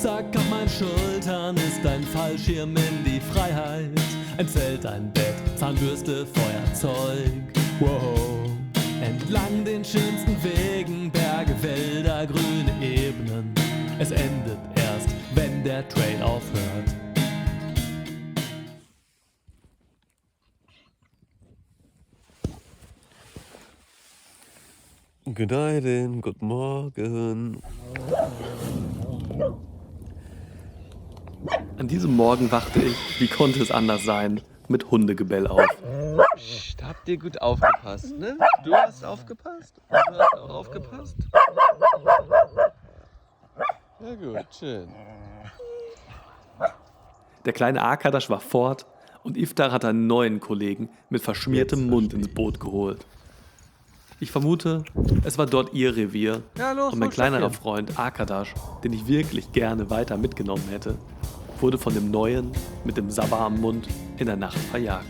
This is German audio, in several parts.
Rucksack auf meinen Schultern ist ein Fallschirm in die Freiheit. Ein Zelt, ein Bett, Zahnbürste, Feuerzeug. Wow. Entlang den schönsten Wegen, Berge, Wälder, grüne Ebenen. Es endet erst, wenn der Trail aufhört. Guten Morgen. An diesem Morgen wachte ich, wie konnte es anders sein, mit Hundegebell auf. Psst, habt ihr gut aufgepasst, ne? Du hast aufgepasst? Du hast auch aufgepasst? Ja gut, schön. Der kleine Arkadasch war fort und Iftar hat einen neuen Kollegen mit verschmiertem Mund ins Boot geholt. Ich vermute, es war dort ihr Revier Ja, los, und mein hol kleinerer Stöckchen. Freund Arkadasch, den ich wirklich gerne weiter mitgenommen hätte, wurde von dem Neuen mit dem Sabber am Mund in der Nacht verjagt.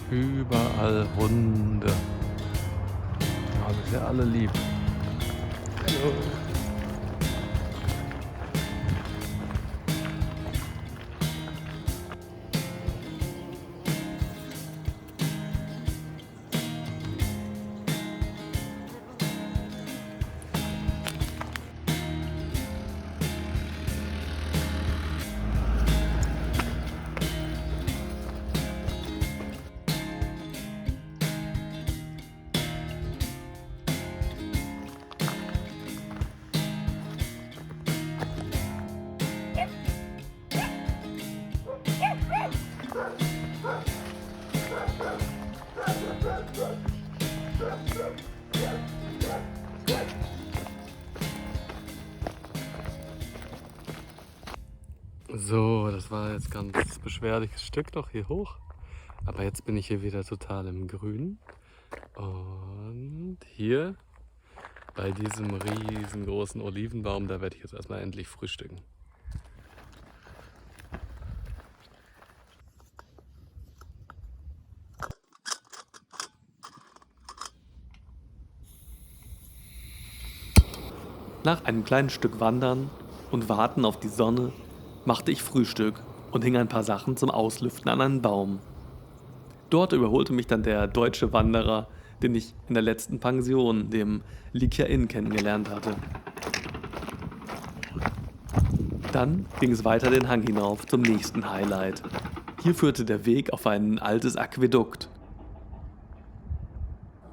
Überall Hunde. Habe ich ja alle lieb. Hallo. So, das war jetzt ganz beschwerliches Stück noch hier hoch. Aber jetzt bin ich hier wieder total im Grün. Und hier bei diesem riesengroßen Olivenbaum, da werde ich jetzt erstmal endlich frühstücken. Nach einem kleinen Stück Wandern und Warten auf die Sonne machte ich Frühstück und hing ein paar Sachen zum Auslüften an einen Baum. Dort überholte mich dann der deutsche Wanderer, den ich in der letzten Pension, dem Likya Inn, kennengelernt hatte. Dann ging es weiter den Hang hinauf zum nächsten Highlight. Hier führte der Weg auf ein altes Aquädukt.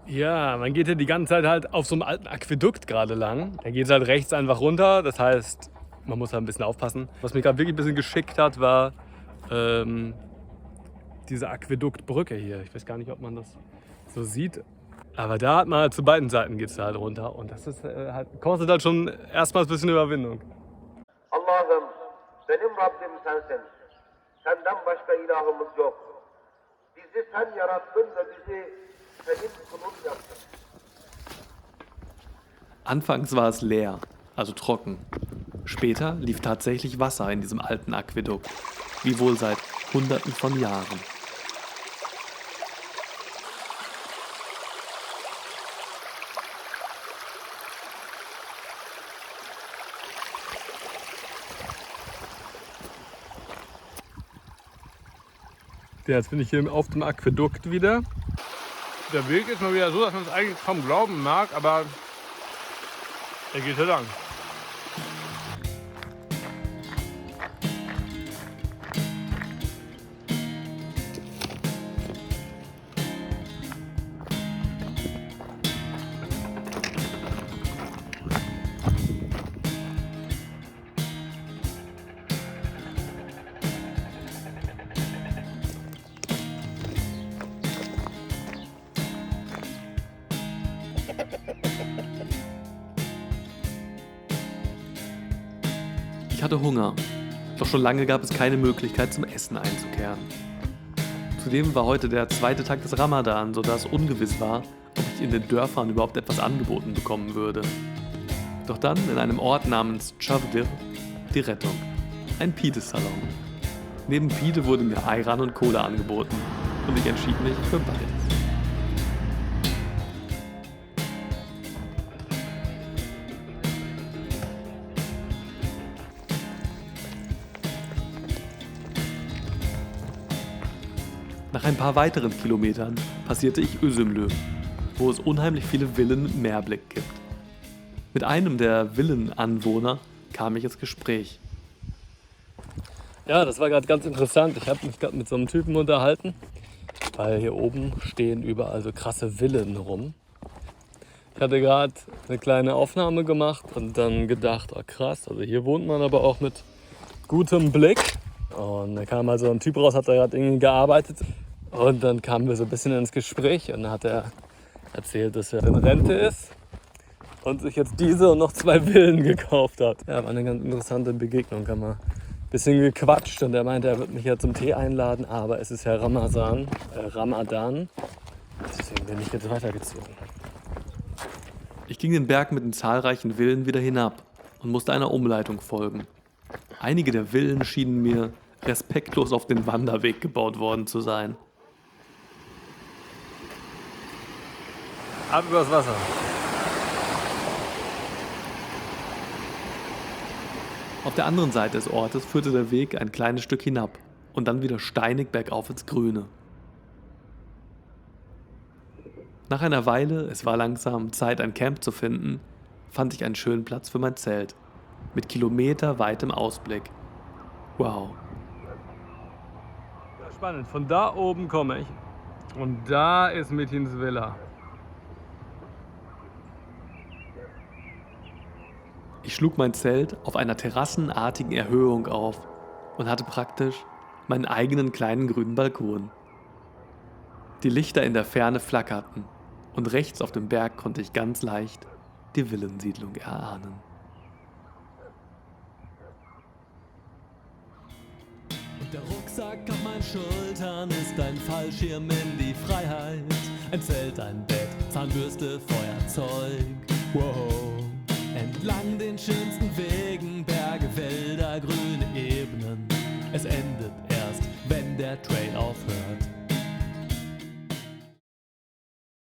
Ja, man geht ja die ganze Zeit halt auf so einem alten Aquädukt gerade lang. Da geht es halt rechts einfach runter, das heißt, man muss halt ein bisschen aufpassen. Was mich gerade wirklich ein bisschen geschickt hat, war diese Aquäduktbrücke hier. Ich weiß gar nicht, ob man das so sieht. Aber da hat man halt zu beiden Seiten geht es halt runter. Und das ist halt, kostet halt schon erstmal ein bisschen Überwindung. Allah'ım benim Rabbim sensin. Senden başka ilahımız yok. Bizi sen yarattın ve bizi senin kulun yaptın. Anfangs war es leer, also trocken. Später lief tatsächlich Wasser in diesem alten Aquädukt, wie wohl seit Hunderten von Jahren. Ja, jetzt bin ich hier auf dem Aquädukt wieder. Der Weg ist mal wieder so, dass man es eigentlich kaum glauben mag, aber er geht hier lang. Ich hatte Hunger, doch schon lange gab es keine Möglichkeit zum Essen einzukehren. Zudem war heute der zweite Tag des Ramadan, sodass ungewiss war, ob ich in den Dörfern überhaupt etwas angeboten bekommen würde. Doch dann in einem Ort namens Chavdir die Rettung, ein Pides-Salon. Neben Pide wurde mir Ayran und Cola angeboten und ich entschied mich für beides. Nach ein paar weiteren Kilometern passierte ich Özümlü, wo es unheimlich viele Villen mit Meerblick gibt. Mit einem der Villenanwohner kam ich ins Gespräch. Ja, das war gerade ganz interessant. Ich habe mich gerade mit so einem Typen unterhalten, weil hier oben stehen überall so krasse Villen rum. Ich hatte gerade eine kleine Aufnahme gemacht und dann gedacht, oh krass, also hier wohnt man aber auch mit gutem Blick. Und da kam also ein Typ raus, hat da gerade irgendwie gearbeitet. Und dann kamen wir so ein bisschen ins Gespräch und dann hat er erzählt, dass er in Rente ist und sich jetzt diese und noch 2 Villen gekauft hat. Ja, war eine ganz interessante Begegnung, haben wir ein bisschen gequatscht und er meinte, er wird mich ja zum Tee einladen, aber es ist ja Ramadan. Deswegen bin ich jetzt weitergezogen. Ich ging den Berg mit den zahlreichen Villen wieder hinab und musste einer Umleitung folgen. Einige der Villen schienen mir respektlos auf den Wanderweg gebaut worden zu sein. Ab übers Wasser. Auf der anderen Seite des Ortes führte der Weg ein kleines Stück hinab und dann wieder steinig bergauf ins Grüne. Nach einer Weile, es war langsam Zeit, ein Camp zu finden, fand ich einen schönen Platz für mein Zelt. Mit kilometerweitem Ausblick. Wow. Ja, spannend. Von da oben komme ich. Und da ist Metins Villa. Ich schlug mein Zelt auf einer terrassenartigen Erhöhung auf und hatte praktisch meinen eigenen kleinen grünen Balkon. Die Lichter in der Ferne flackerten und rechts auf dem Berg konnte ich ganz leicht die Villensiedlung erahnen. Und der Rucksack auf meinen Schultern ist ein Fallschirm in die Freiheit. Ein Zelt, ein Bett, Zahnbürste, Feuerzeug. Wow. Entlang den schönsten Wegen, Berge, Wälder, grüne Ebenen. Es endet erst, wenn der Trail aufhört.